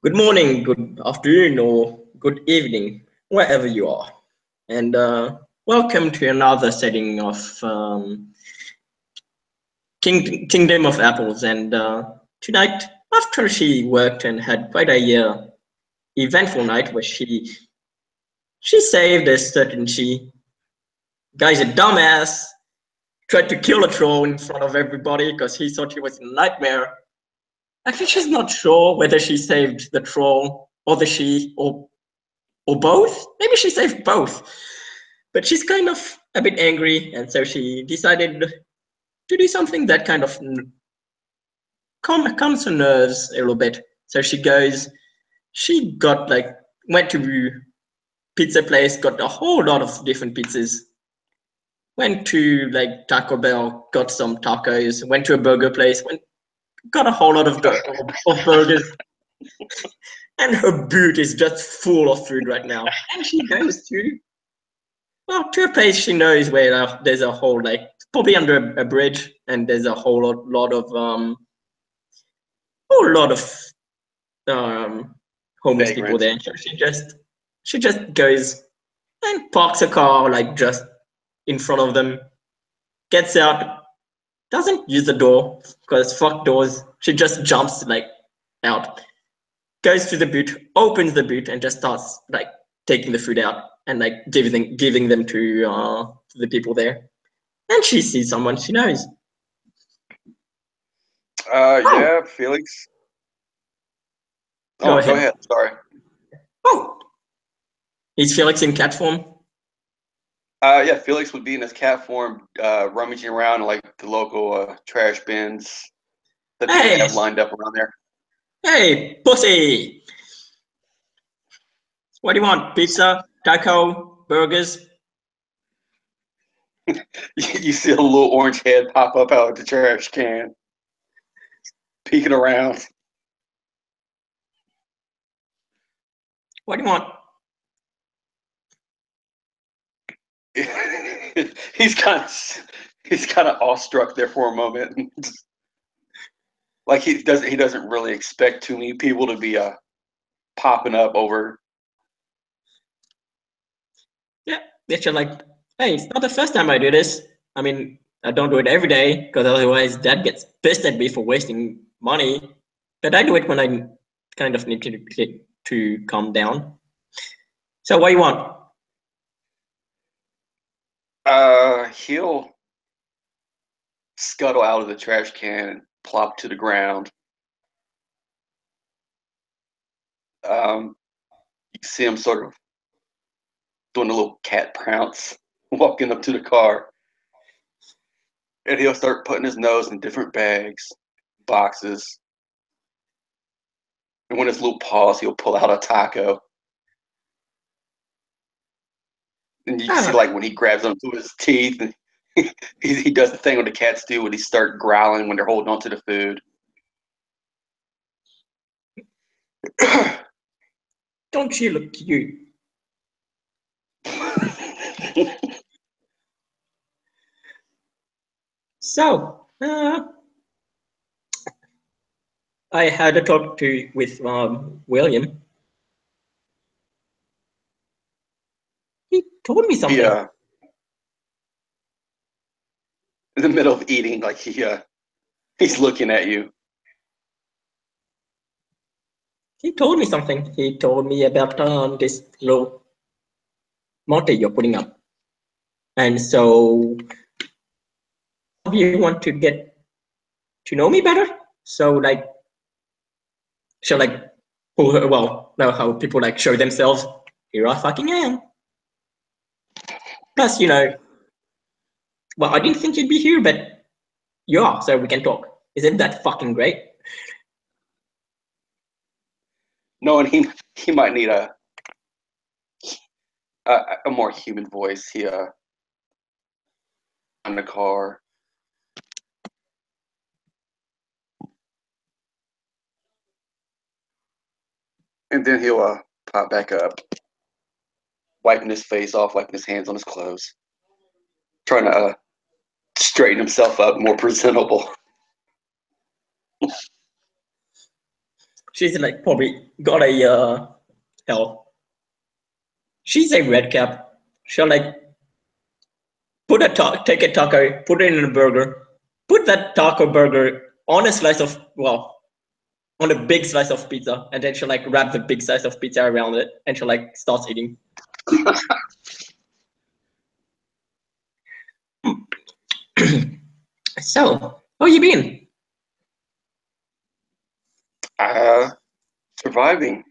Good morning, good afternoon, or good evening, wherever you are. And welcome to another setting of Kingdom of Apples. And tonight, after she worked and had quite a eventful night where she saved a certain guy's a dumbass, tried to kill a troll in front of everybody because he thought he was a nightmare. Actually, she's not sure whether she saved the troll or the she or both. Maybe she saved both. But she's kind of a bit angry, and so she decided to do something that kind of calms her nerves a little bit. So she went to pizza place, got a whole lot of different pizzas. Went to like Taco Bell, got some tacos. Went to a burger place, got a whole lot of burgers. And her boot is just full of food right now. And she goes to a place she knows where there's a whole probably under a bridge, and there's a lot of homeless people Vagrants. there. So she just goes and parks a car like just in front of them, gets out, doesn't use the door because fuck doors. She just jumps out, goes to the boot, opens the boot, and just starts taking the food out and giving them to the people there. And she sees someone she knows. Yeah, Felix. Go Oh, go ahead. ahead. Sorry. Oh, is Felix in cat form? Yeah, Felix would be in his cat form, rummaging around like the local trash bins that people Hey, have lined up around there. hey, pussy! What do you want? Pizza, taco, burgers? You see a little orange head pop up out of the trash can, peeking around. What do you want? he's kind of awestruck there for a moment, like he doesn't really expect too many people to be popping up over. Yeah, they're like, hey, it's not the first time I do this. I mean, I don't do it every day because otherwise Dad gets pissed at me for wasting money. But I do it when I kind of need to calm down. So what do you want? He'll scuttle out of the trash can and plop to the ground. You see him sort of doing a little cat pounce, walking up to the car, and he'll start putting his nose in different bags, boxes, and when his little paws, he'll pull out a taco. And you can see, Ah, like, when he grabs them with his teeth, and he does the thing when the cats do when he start growling when they're holding onto the food. don't you look cute? So, I had a talk with William. He told me he, something. in the middle of eating, like he's looking at you. He told me something. He told me about this little mountain you're putting up. And so you want to get to know me better? So like know how people show themselves. Here I fucking am. Plus, well, I didn't think you'd be here, but you are, so we can talk. Isn't that fucking great? Knowing he might need a more human voice. He in the car. And then he'll pop back up, wiping his face off, wiping his hands on his clothes, trying to straighten himself up, more presentable. She's like probably got a hell. She's a red cap. She'll like take a taco, put it in a burger, put that taco burger on a slice of on a big slice of pizza, and then she'll like wrap the big slice of pizza around it, and she'll like start eating. So, how you been? Surviving.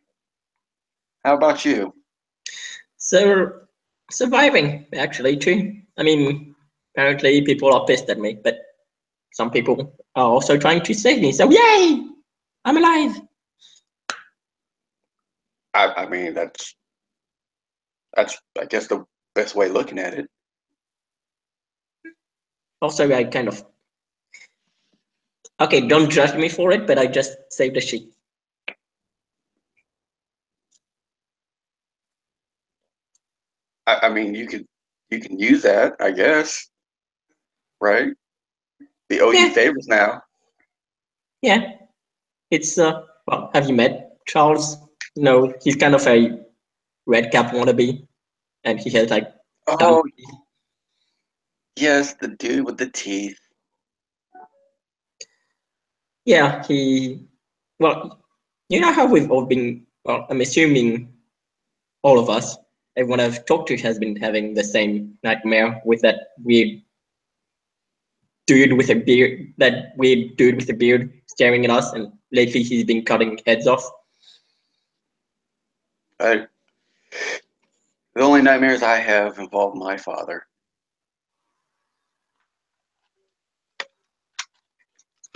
How about you? So, surviving actually too. I mean, apparently people are pissed at me, but some people are also trying to save me. So, yay! I'm alive. I mean, that's I guess the best way of looking at it. Also, I kind of okay. Don't judge me for it, but I just saved a sheep. I mean, you can use that, I guess, right? They owe you Yeah, favors now. yeah. It's well. Have you met Charles? No, he's kind of a red cap wannabe, and he has like done. Oh, yes, the dude with the teeth. Yeah, he. Well, you know how we've all been. Well, I'm assuming all of us, everyone I've talked to has been having the same nightmare with that weird dude with a beard, that weird dude with a beard staring at us, and lately he's been cutting heads off. I, the only nightmares I have involve my father.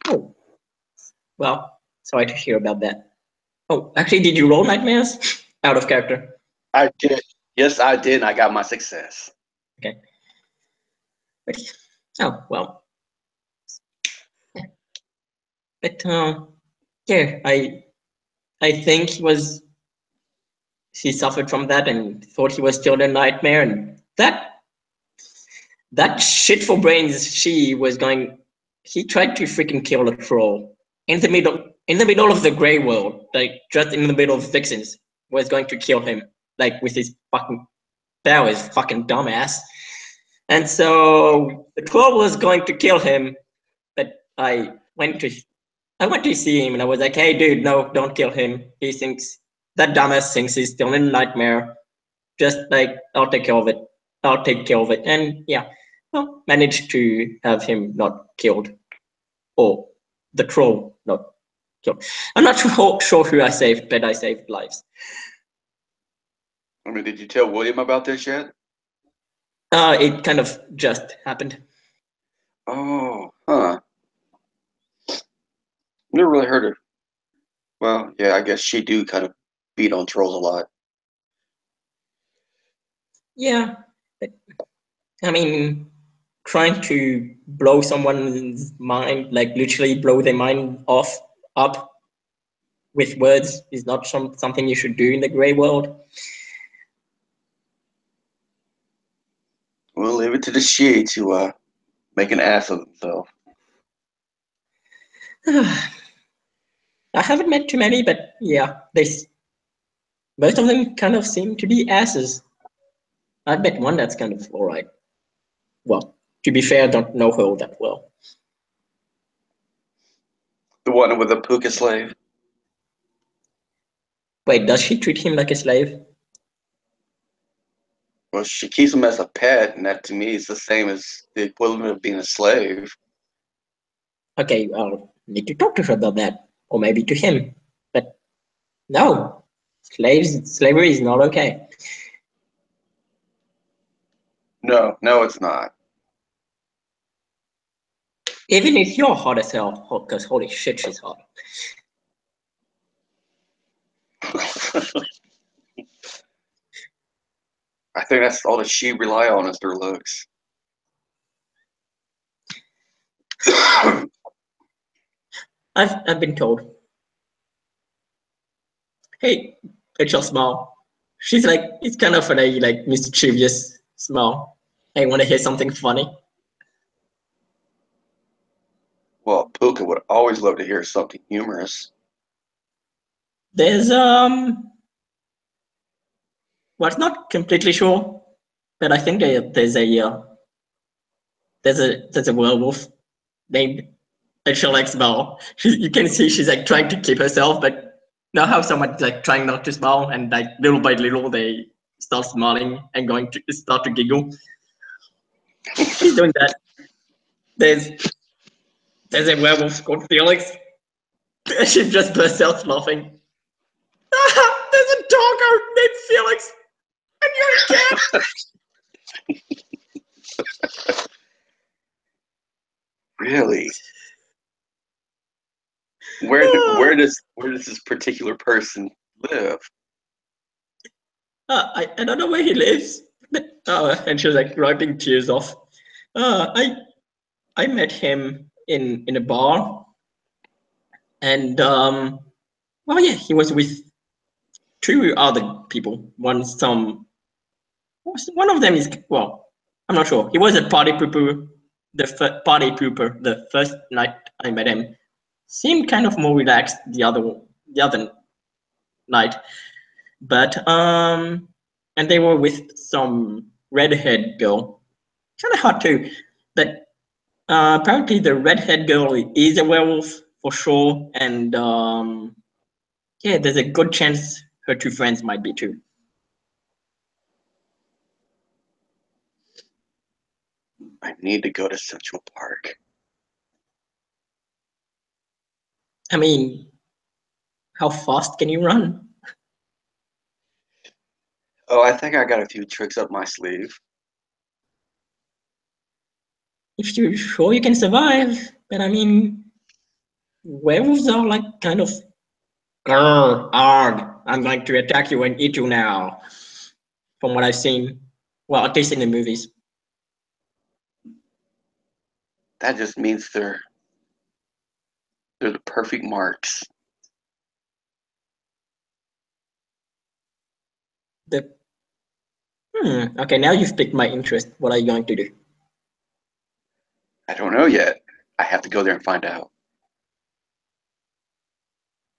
Oh, well, sorry to hear about that. Oh, actually, did you roll nightmares? Out of character. I did. Yes, I did, and I got my success. Okay. But, oh, well. But, yeah, I think he suffered from that and thought he was still in a nightmare, and that shit for brains he tried to freaking kill a troll in the middle of the gray world, like just in the middle of Vixens, was going to kill him, like with his fucking powers, fucking dumbass. And so the troll was going to kill him, but I went to see him and I was like, hey dude, no, don't kill him. That dumbass thinks he's still in a nightmare. Just like I'll take care of it. I'll take care of it. And yeah, well, managed to have him not killed, or the troll not killed. I'm not sure who I saved, but I saved lives. I mean, did you tell William about this yet? It kind of just happened. Oh, huh. Never really heard of. Well, yeah, I guess she do kind of beat on trolls a lot. Yeah, but, I mean, trying to blow someone's mind, like literally blow their mind up with words, is not something you should do in the gray world. We'll leave it to the she to make an ass of himself. I haven't met too many, but yeah, most of them kind of seem to be asses. I met one that's kind of all right. Well, to be fair, I don't know her all that well. The one with the puka slave. Wait, does she treat him like a slave? Well, she keeps him as a pet, and that to me is the same as the equivalent of being a slave. Okay, I'll need to talk to her about that, or maybe to him. But no, slavery is not okay. No, no, it's not. Even if you're hot as hell, because holy shit, she's hot. I think that's all that she rely on is their looks. I've been told, hey, Rachel smile. She's like, it's kind of a like mischievous smile. Hey, want to hear something funny? Well, Puka would always love to hear something humorous. There's well, it's not completely sure, but I think there's a werewolf named Rachel X Bell. You can see she's like trying to keep herself, but now how someone's like trying not to smile, and like little by little they start smiling and going to start to giggle. She's doing that. There's there's a werewolf called Felix. She just bursts out laughing. There's a dog named Felix, and you're a cat. Really? Where does this particular person live? I don't know where he lives, but and she was like wiping tears off. I met him in a bar, and well, yeah, he was with two other people. One of them is, well, I'm not sure. He was a party pooper. Party pooper. The first night I met him seemed kind of more relaxed. The other night, but and they were with some redhead girl. Kind of hard too, but apparently the redhead girl is a werewolf for sure, and yeah, there's a good chance her two friends might be too. I need to go to Central Park. I mean, how fast can you run? Oh, I think I got a few tricks up my sleeve. If you're sure you can survive, but I mean, werewolves are like kind of, grr, arg, I'm going to attack you and eat you now. From what I've seen, well, at least in the movies. That just means they're the perfect marks. The okay, now you've piqued my interest. What are you going to do? I don't know yet. I have to go there and find out.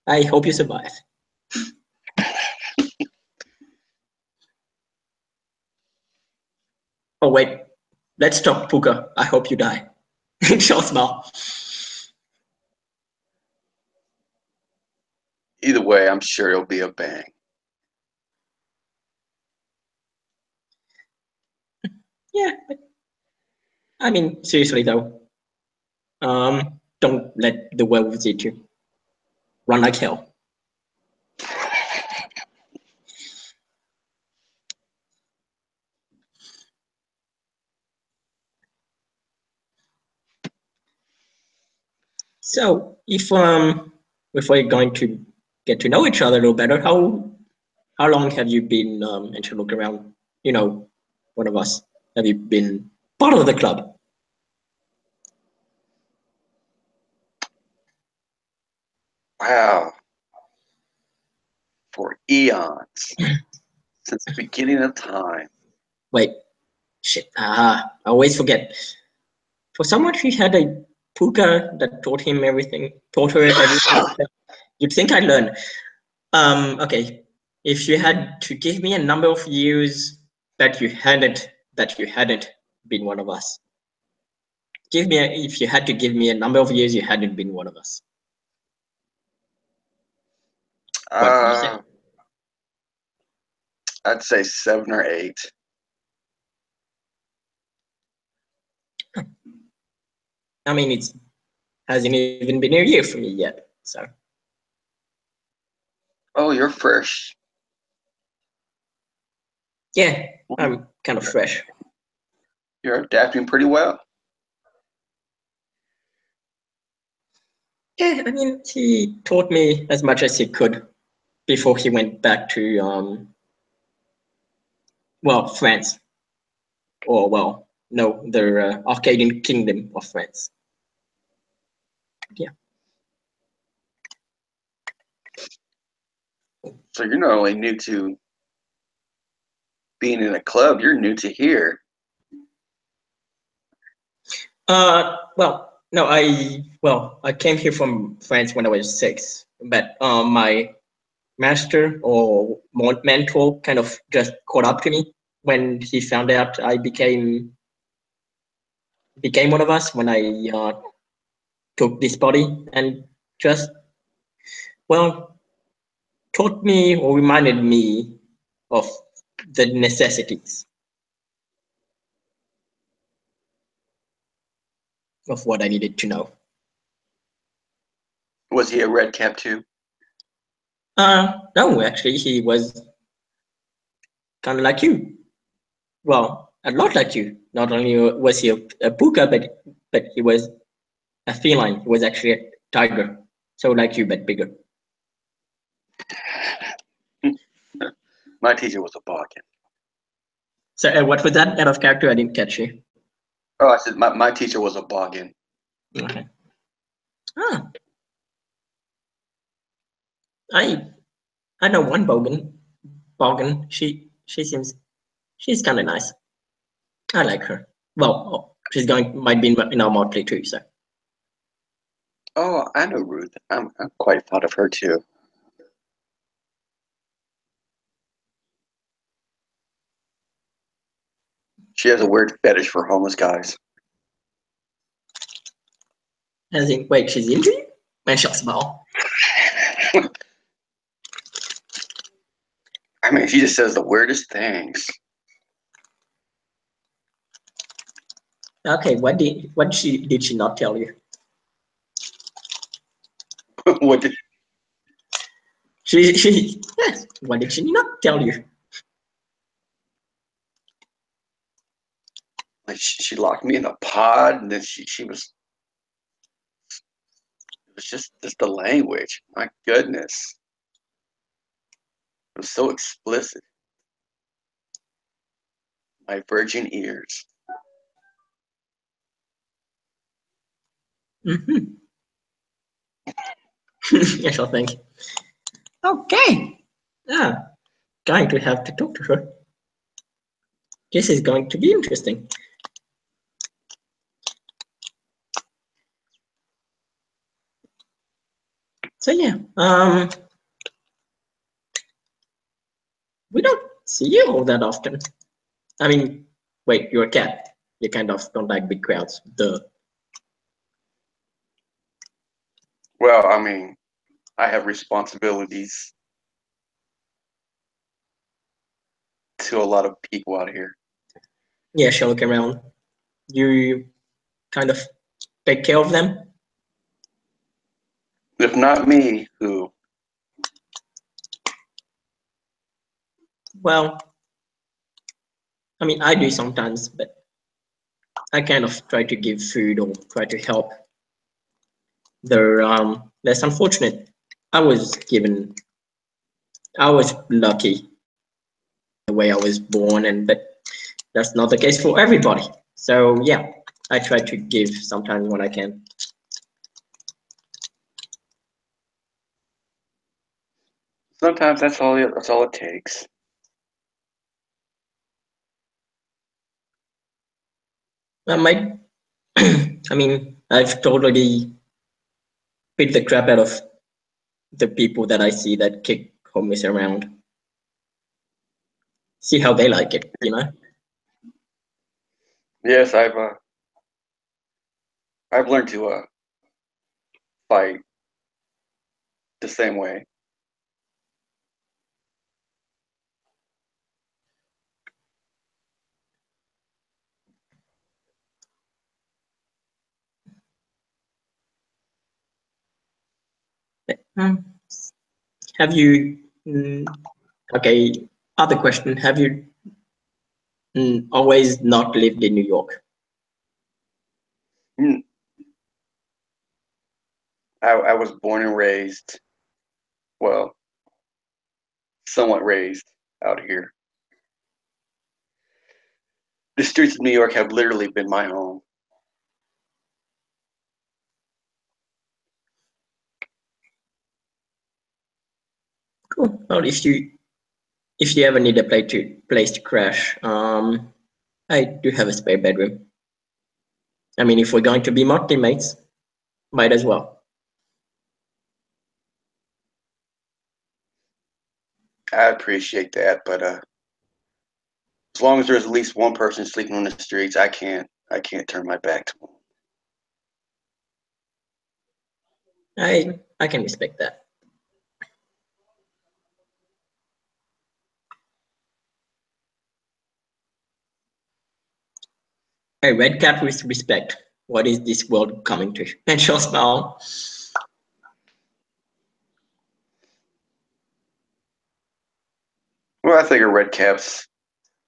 I hope you survive. Oh wait, let's talk Puka. I hope you die. She'll smile. Either way, I'm sure it'll be a bang. Yeah, but, I mean, seriously though, don't let the werewolves eat you. Run like hell. So, if we're going to get to know each other a little better, how long have you been and to look around? You know, one of us. Have you been part of the club? Wow. For eons. Since the beginning of time. Wait, shit. I always forget. For someone who had a puka that taught her everything, you'd think I'd learn. Okay. If you had to give me a number of years that you hadn't been one of us. If you had to give me a number of years you hadn't been one of us. What would you say? I'd say 7 or 8. I mean, it hasn't even been a year for me yet, so. Oh, you're fresh. Yeah, I'm kind of fresh. You're adapting pretty well. Yeah, I mean, he taught me as much as he could before he went back to, well, France. Or, well, no, the Arcadian Kingdom of France. Yeah. So you're not only new to being in a club, you're new to here. Well, no, I came here from France when I was 6, but my master or mentor kind of just caught up to me when he found out I became one of us when I took this body, and just, well, taught me or reminded me of the necessities of what I needed to know. Was he a red cap too? No, actually, he was kind of like you. Well, a lot like you. Not only was he a puka, but he was a feline. He was actually a tiger. So like you, but bigger. My teacher was a Balkan. So what was that out of character? I didn't catch you. Oh, I said my teacher was a Balkan. Okay. Ah, I I know one Bogan. Bogan. She's kind of nice. I like her. Well, she's might be in our motley too. So Oh, I know Ruth. I'm quite fond of her too. She has a weird fetish for homeless guys. as in, wait, she's into you? Man, she'll smile. I mean, she just says the weirdest things. Okay, what did she not tell you? What did Yes. What did she not tell you? like she locked me in a pod, and then she was it was just the language. My goodness, it was so explicit. My virgin ears. Mm-hmm. I shall think. Okay. Ah, going to have to talk to her. This is going to be interesting. So yeah, we don't see you all that often. I mean, wait, you're a cat. You kind of don't like big crowds. Duh. Well, I mean, I have responsibilities to a lot of people out here. Yeah, she'll look around. You kind of take care of them. If not me, who? Well, I mean, I do sometimes, but I kind of try to give food or try to help the less unfortunate. I was given, I was lucky the way I was born, and but that's not the case for everybody. So yeah, I try to give sometimes when I can. Sometimes that's all it takes. I might, I mean, I've totally beat the crap out of the people that I see that kick homies around. See how they like it, you know? Yes, I've learned to fight the same way. Um, have you, okay, other question, have you always not lived in New York? Mm, I was born and raised, well, somewhat raised out here. The streets of New York have literally been my home. Cool. Well, if you ever need a place to crash, I do have a spare bedroom. I mean, if we're going to be mod teammates, might as well. I appreciate that, but as long as there's at least one person sleeping on the streets, I can't turn my back to them. I can respect that. A red cap with respect. What is this world coming to? And she'll smile. Well, I figure red caps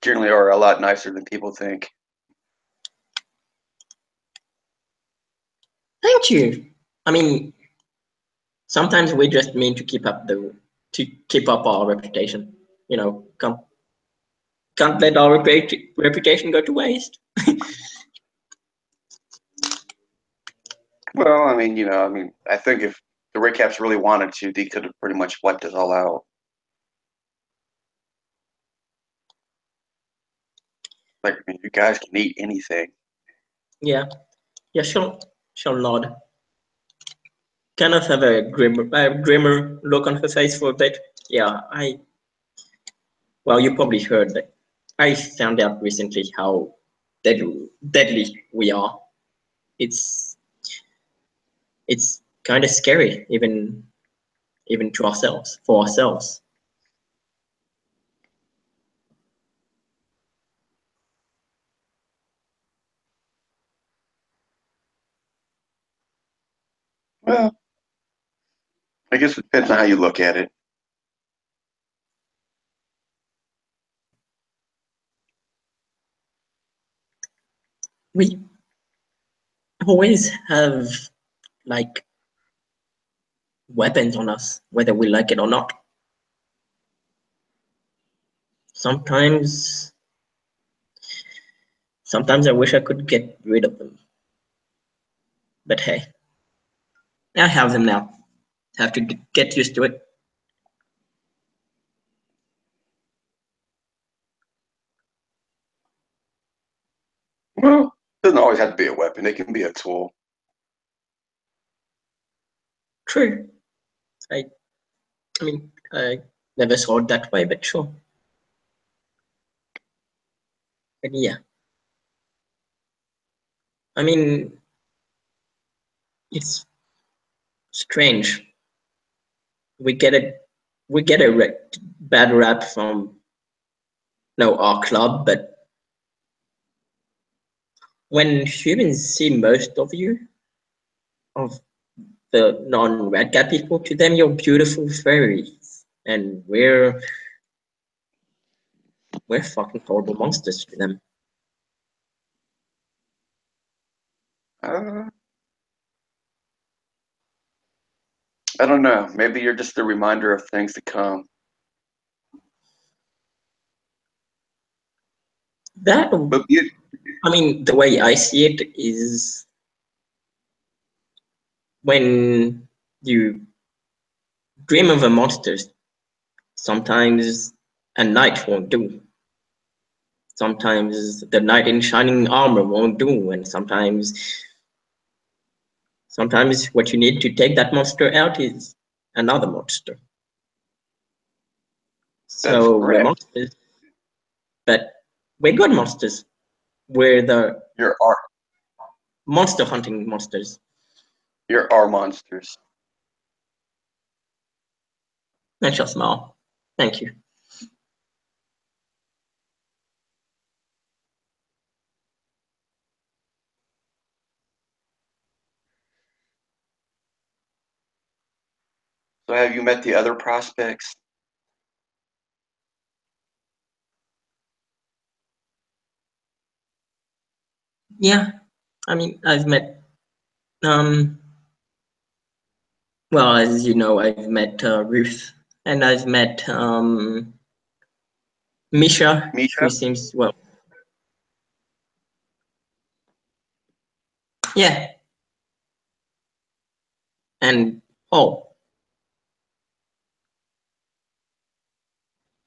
generally are a lot nicer than people think. Thank you. I mean, sometimes we just mean to keep up our reputation. You know, can't let our reputation go to waste. Well, I mean, I think if the red caps really wanted to, they could have pretty much wiped us all out. Like, I mean, you guys can eat anything. Yeah, she'll nod. Kind of have a grimmer look on her face for a bit. Yeah, well, you probably heard that. I found out recently how deadly we are. It's kind of scary, even to ourselves, for ourselves. Well, I guess it depends on how you look at it. We always have like weapons on us, whether we like it or not. Sometimes I wish I could get rid of them. But hey, I have them now. Have to get used to it. Well, it doesn't always have to be a weapon. It can be a tool. True. I mean, I never saw it that way, but sure. But yeah. I mean, it's strange. We get a bad rap from our club, but when humans see most of the non-red cat people, to them you're beautiful fairies, and we're fucking horrible monsters to them. Uh, I don't know. Maybe you're just a reminder of things to come. That, But you, I mean, the way I see it is when you dream of a monster, sometimes a knight won't do. Sometimes the knight in shining armor won't do, and sometimes what you need to take that monster out is another monster. that's So we're correct. monsters, but we're good monsters. We're the You're our monster hunting monsters. you're our monsters. I shall smile. Thank you. So have you met the other prospects? Yeah, I mean, I've met, well, as you know, I've met Ruth, and I've met Misha, who Misha? seems, well, yeah, and oh,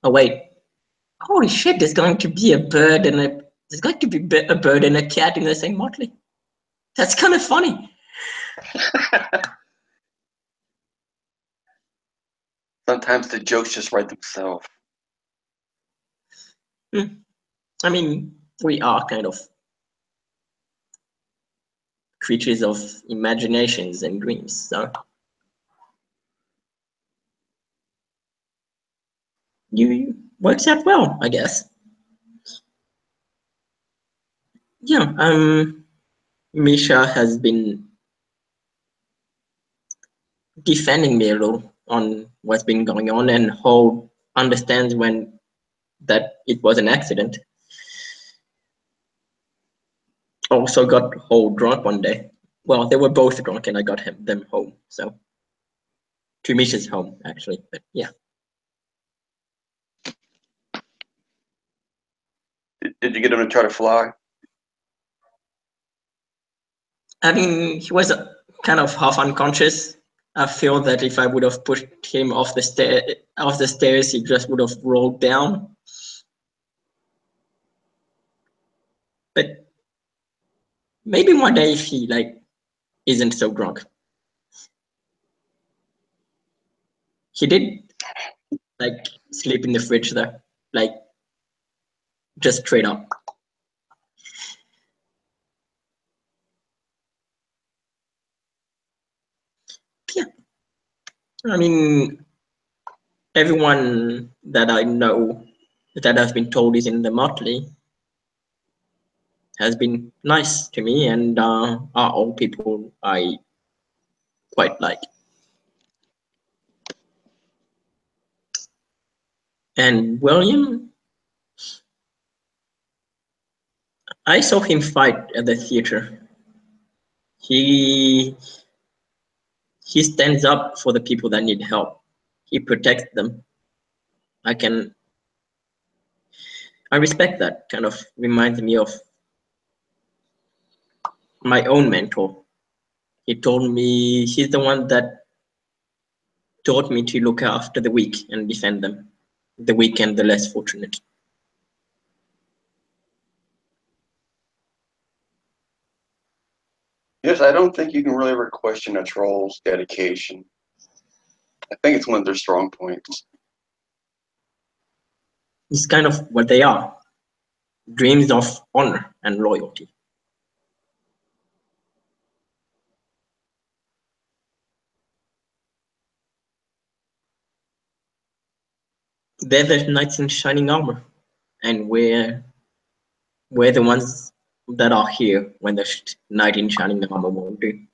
wait, holy shit! There's going to be a bird and a cat in the same motley. That's kind of funny. Sometimes the jokes just write themselves. I mean, we are kind of creatures of imaginations and dreams, so you works out well, I guess. Yeah, Misha has been defending me a little on what's been going on, and Ho understands when that it was an accident. Also got Ho drunk one day. Well, they were both drunk, and I got them home. So to Misha's home, actually. But yeah, Did you get him to try to fly? I mean, he was kind of half unconscious. I feel that if I would have pushed him off the stairs, he just would have rolled down. But maybe one day if he isn't so drunk. He did sleep in the fridge though, like just straight up. Yeah, I mean, everyone that I know that has been told is in the motley has been nice to me, and are all people I quite like. And William, I saw him fight at the theater. He he stands up for the people that need help. He protects them. I respect that. Kind of reminds me of my own mentor. He told me he's the one that taught me to look after the weak and defend them, the weak and the less fortunate. Yes, I don't think you can really ever question a troll's dedication. I think it's one of their strong points. It's kind of what they are, dreams of honor and loyalty. They're the knights in shining armor, and we're the ones that are here when the knight in shining armor won't be.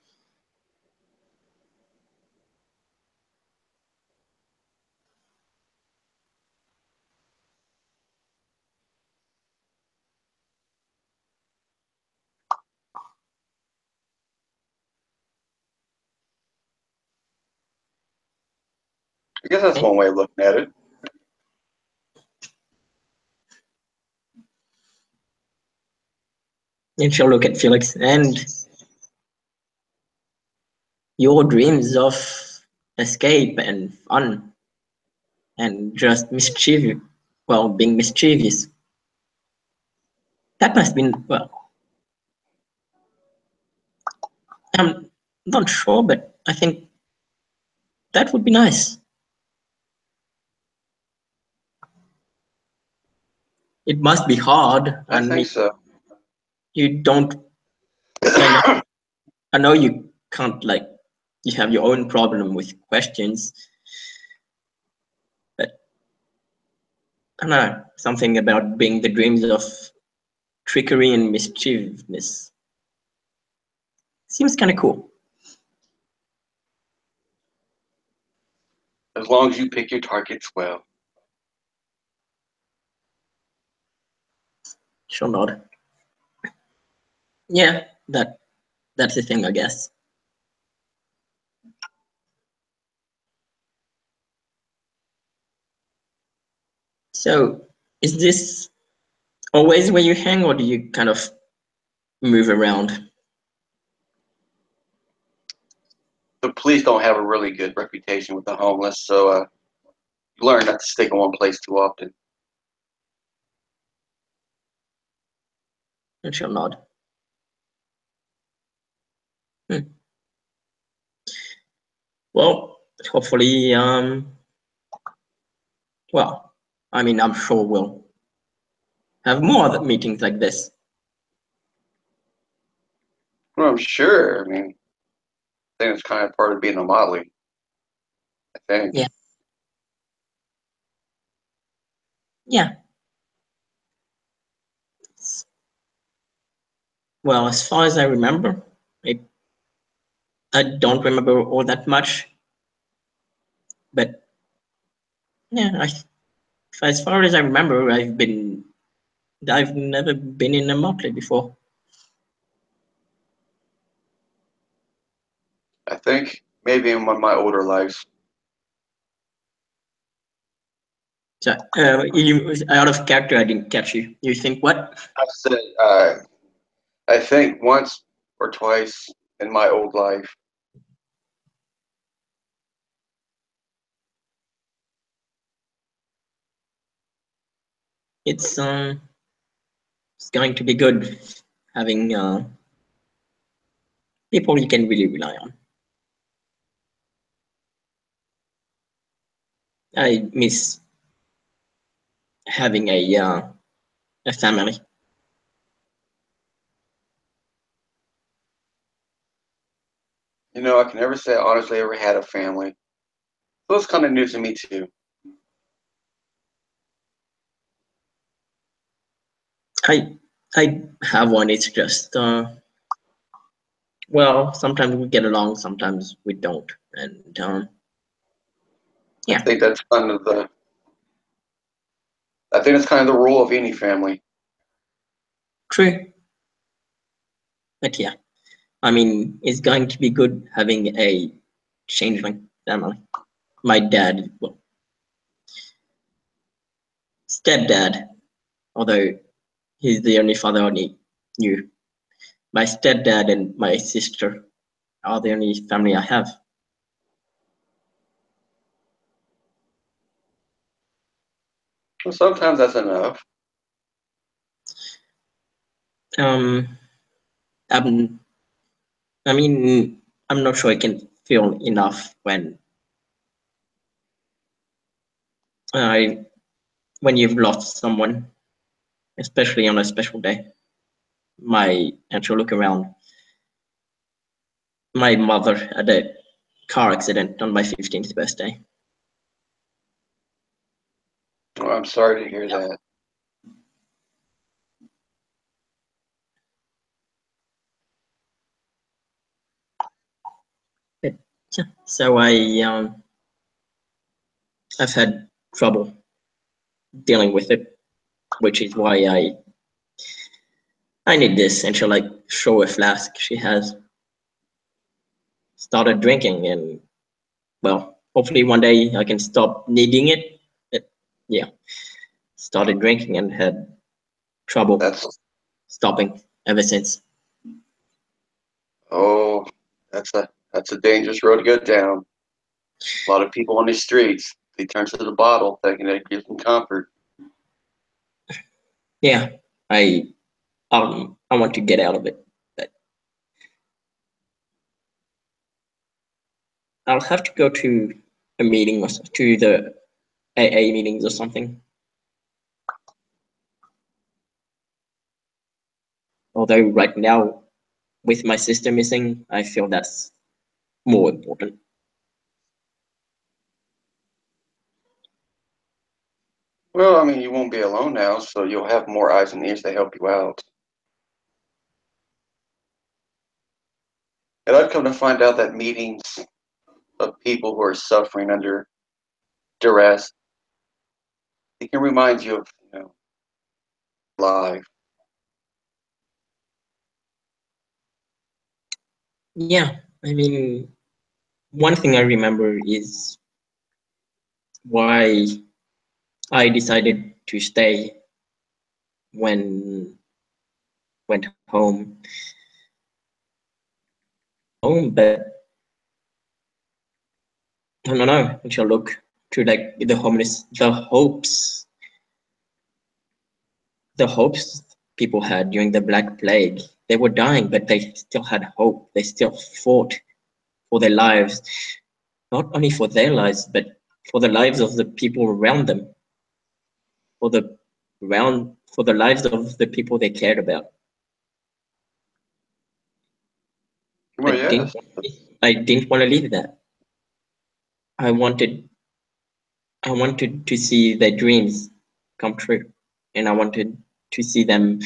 I guess that's one way of looking at it. And she'll look at Felix, and your dreams of escape and fun and just mischievous, well, being mischievous. That must have been, well, I'm not sure, but I think that would be nice. It must be hard. I think so. You don't, I know you can't, you have your own problem with questions, but I don't know, something about being the dreams of trickery and mischievousness seems kind of cool. As long as you pick your targets well. She'll nod. Yeah, that's the thing, I guess. So, is this always where you hang, or do you kind of move around? The police don't have a really good reputation with the homeless, so you learn not to stick in one place too often. And she'll nod. Well, hopefully, Well, I mean, I'm sure we'll have more other meetings like this. Well, I'm sure. I mean, I think it's kind of part of being a Motley. I think. Yeah. Yeah. Well, as far as I remember, I, I don't remember all that much, but yeah, as far as I remember, I've never been in a motley before. I think maybe in one of my older lives. So, you out of character, I didn't catch you. You think what? I said, I think once or twice in my old life. It's it's going to be good having people you can really rely on. I miss having a family. You know, I can never say I honestly ever had a family. So it's kind of new to me too. I have one. It's just well, sometimes we get along, sometimes we don't, and I yeah, think that's kind of the. I think it's kind of the rule of any family. true. But yeah, I mean, it's going to be good having a changeling family. My dad, well, stepdad, although he's the only father I knew. My stepdad and my sister are the only family I have. Well, sometimes that's enough. Um, I'm, I mean, I'm not sure I can feel enough I when you've lost someone, especially on a special day. My actual look around. My mother had a car accident on my 15th birthday. Oh, I'm sorry to hear Yeah. that. But, yeah. So I've had trouble dealing with it, which is why I need this. And she'll like show a flask she has started drinking, and well, hopefully one day I can stop needing it. But yeah, started drinking and had trouble That's stopping ever since. oh, that's a dangerous road to go down. A lot of people on the streets, they turn to the bottle thinking that gives them comfort. Yeah, I I want to get out of it, but I'll have to go to a meeting or to the AA meetings or something. Although right now, with my sister missing, I feel that's more important. Well, I mean, you won't be alone now, so you'll have more eyes and ears to help you out. And I've come to find out that meetings of people who are suffering under duress, it can remind you of, life. Yeah, I mean, one thing I remember is why I decided to stay when went but I don't know. I shall look to like the homeless, the hopes people had during the Black Plague. They were dying, but they still had hope. They still fought for their lives, not only for their lives, but for the lives of the people around them. for the lives of the people they cared about. Well, yes. I didn't want to leave that. I wanted I wanted to see their dreams come true, and I wanted to see them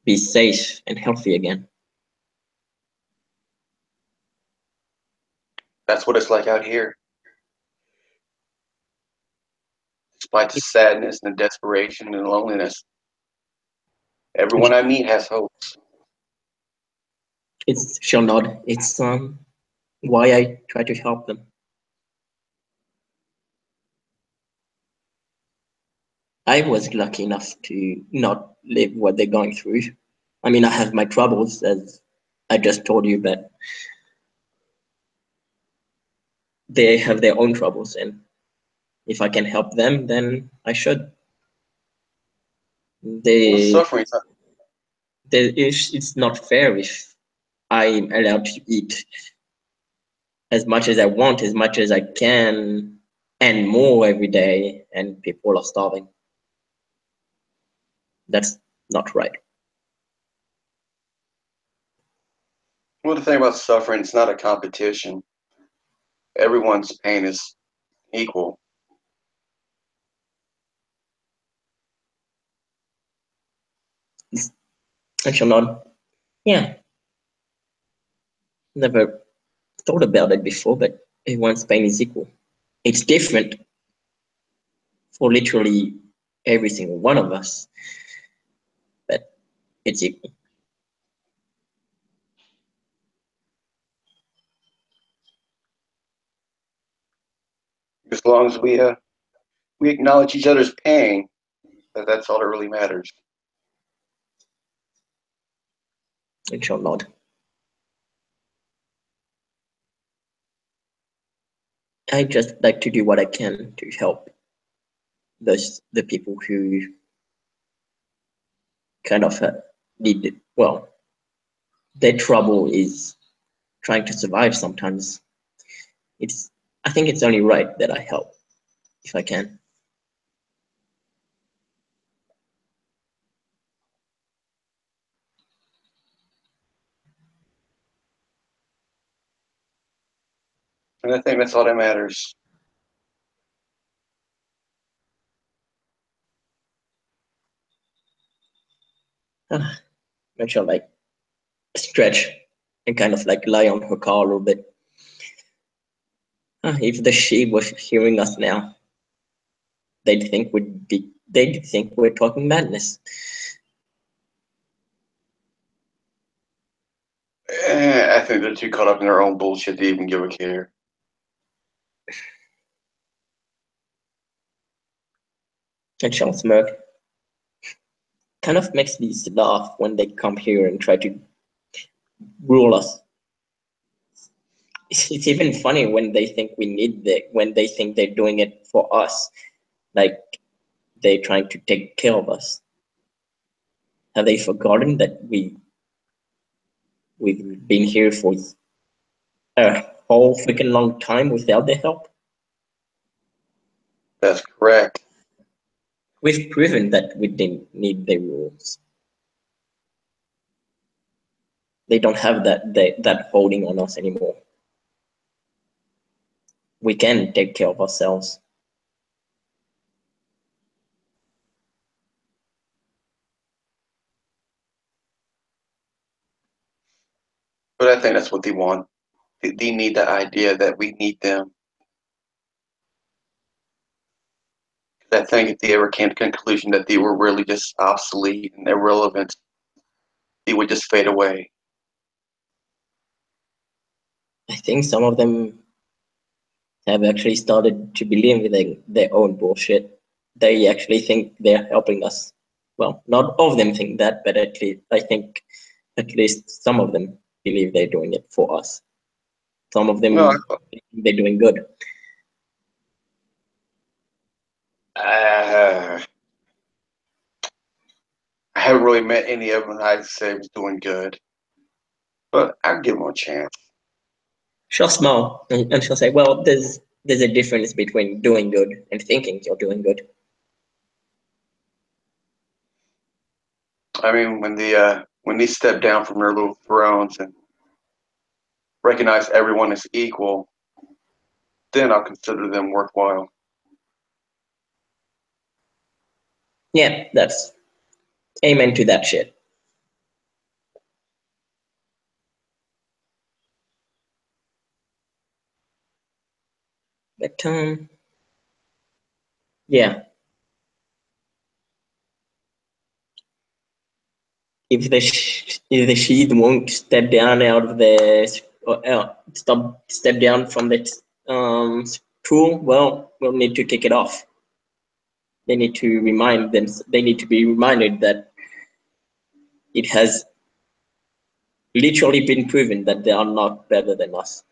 be safe and healthy again. That's what it's like out here. Despite the sadness and the desperation and the loneliness, everyone I meet has hopes. It's Shalnod. It's why I try to help them. I was lucky enough to not live what they're going through. I mean, I have my troubles, as I just told you, but they have their own troubles, and if I can help them, then I should. Well, They, suffering. it's not fair if I'm allowed to eat as much as I want, as much as I can, and more every day, and people are starving. That's not right. Well, the thing about suffering, it's not a competition. Everyone's pain is equal. I shall not. Yeah, never thought about it before, but everyone's pain is equal. It's different for literally every single one of us, but it's equal. As long as we acknowledge each other's pain, that's all that really matters. It shall not. I just like to do what I can to help the people who kind of need it. Well, their trouble is trying to survive sometimes. It's I think it's only right that I help if I can. And I think that's all that matters. I shall like stretch and kind of like lie on her car a little bit. If the sheep was hearing us now, they'd think we're talking madness. I think they're too caught up in their own bullshit to even give a care. And she'll smirk. Kind of makes me laugh when they come here and try to rule us. It's even funny when they think we need when they think they're doing it for us, like they're trying to take care of us. Have they forgotten that we've been here for a whole freaking long time without their help? That's correct. We've proven that we didn't need their rules. They don't have that holding on us anymore. We can take care of ourselves. But I think that's what they want. They need that idea that we need them. I think if they ever came to the conclusion that they were really just obsolete and irrelevant, they would just fade away. I think some of them have actually started to believe in their own bullshit. They actually think they're helping us. Well, not all of them think that, but at least I think at least some of them believe they're doing it for us. Some of No, them they're doing good. I haven't really met any of them I'd say was doing good, but I'll give them a chance. She'll smile and she'll say, "Well, there's a difference between doing good and thinking you're doing good." I mean, when these step down from their little thrones and recognize everyone as equal, then I'll consider them worthwhile. Yeah, that's amen to that shit. But yeah, if the sheet won't step down out of the step down from the stool, well, we'll need to kick it off. They need to remind them. They need to be reminded that it has literally been proven that they are not better than us.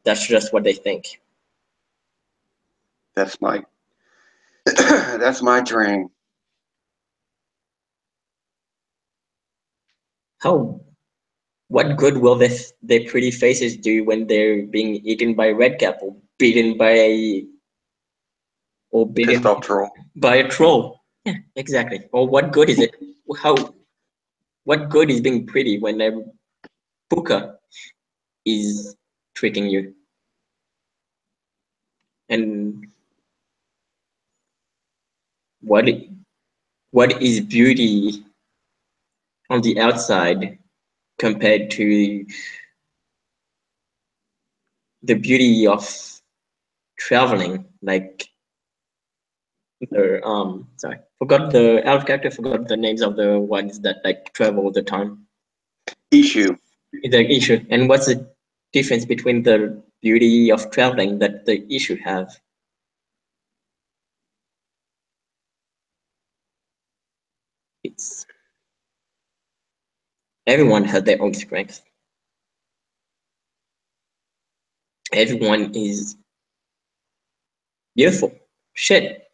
That's just what they think. That's my that's my dream. How? What good will their pretty faces do when they're being eaten by a redcap or Pissed beaten off troll. by a troll? Yeah, exactly. Or what good is it? How? What good is being pretty when a puka is tricking you? And what what is beauty on the outside compared to the beauty of traveling? Like the sorry, forgot the out of character. Forgot the names of the ones that like travel all the time. Issue. The issue, and what's the difference between the beauty of traveling that the issue have? It's everyone has their own strength. Everyone is beautiful. Shit,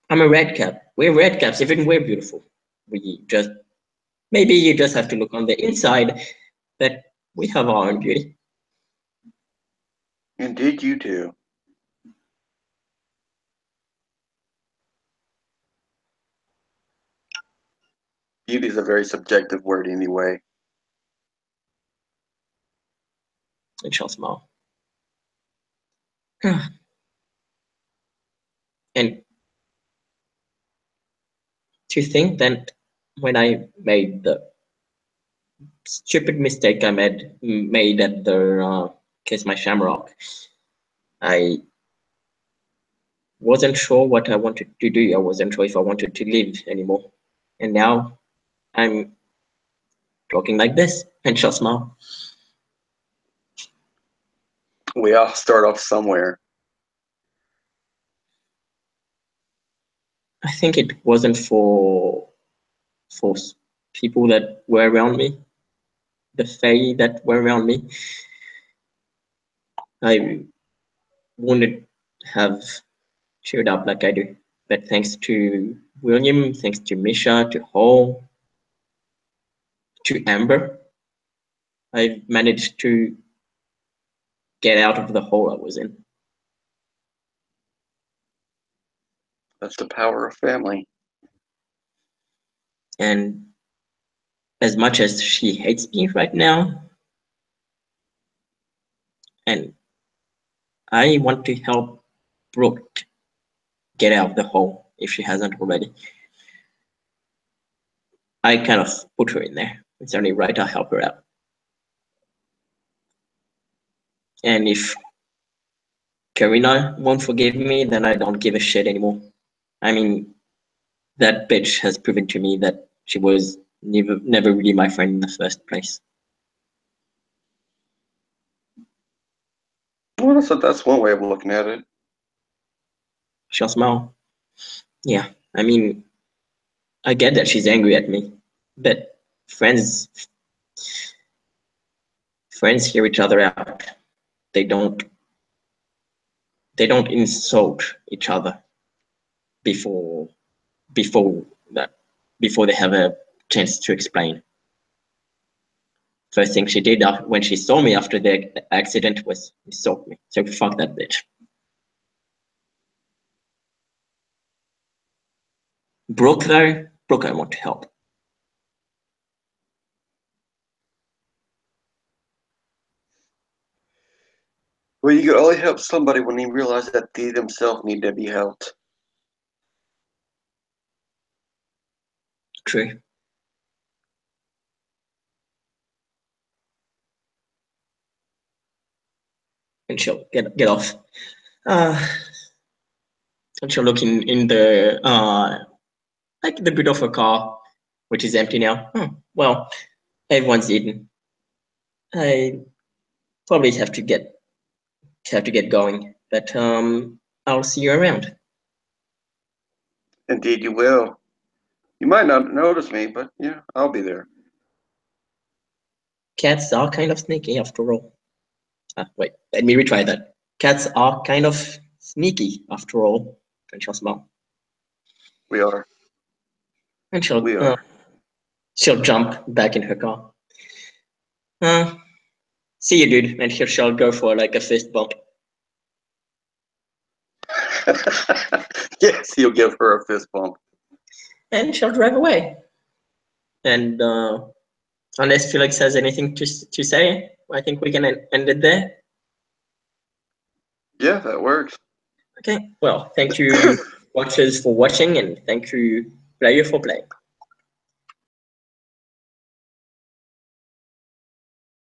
I'm a red cap. We're red caps. Even we're beautiful. We just maybe you just have to look on the inside that we have our own beauty. Indeed, you do. Beauty is a very subjective word anyway. It shall smile. And to think that when I made the stupid mistake I made at the Kiss My Shamrock, I wasn't sure what I wanted to do. I wasn't sure if I wanted to live anymore. And now I'm talking like this and shall smile. We all start off somewhere. I think it wasn't for people that were around me, the fae that were around me. I wouldn't have cheered up like I do. But thanks to William, thanks to Misha, to Hall, to Amber, I managed to get out of the hole I was in. That's the power of family. And as much as she hates me right now, and I want to help Brooke get out of the hole if she hasn't already, I kind of put her in there. It's only right I help her out. And if Karina won't forgive me, then I don't give a shit anymore. I mean, that bitch has proven to me that she was never really my friend in the first place. Well, that's one way of looking at it. She'll smile. Yeah, I mean, I get that she's angry at me, but friends hear each other out. They don't insult each other before before that before they have a chance to explain. First thing she did when she saw me after the accident was insult me. So fuck that bitch. Brooke though, Brooke, I want to help. Well, you can only help somebody when they realize that they themselves need to be helped. True. And she'll get off. And she'll look in the like the boot of her car, which is empty now. Well, everyone's eaten. I probably have to get going, but I'll see you around. Indeed, you will. You might not notice me, but yeah, I'll be there. Cats are kind of sneaky after all. Wait, let me retry that. Cats are kind of sneaky after all. And she'll smile. We are. And We are. she'll jump back in her car. See you, dude. And she'll go for like a fist bump. Yes, he'll give her a fist bump. And she'll drive away. And unless Felix has anything to say, I think we can end it there. Yeah, that works. Okay. Well, thank you, watchers, for watching, and thank you, player, for playing.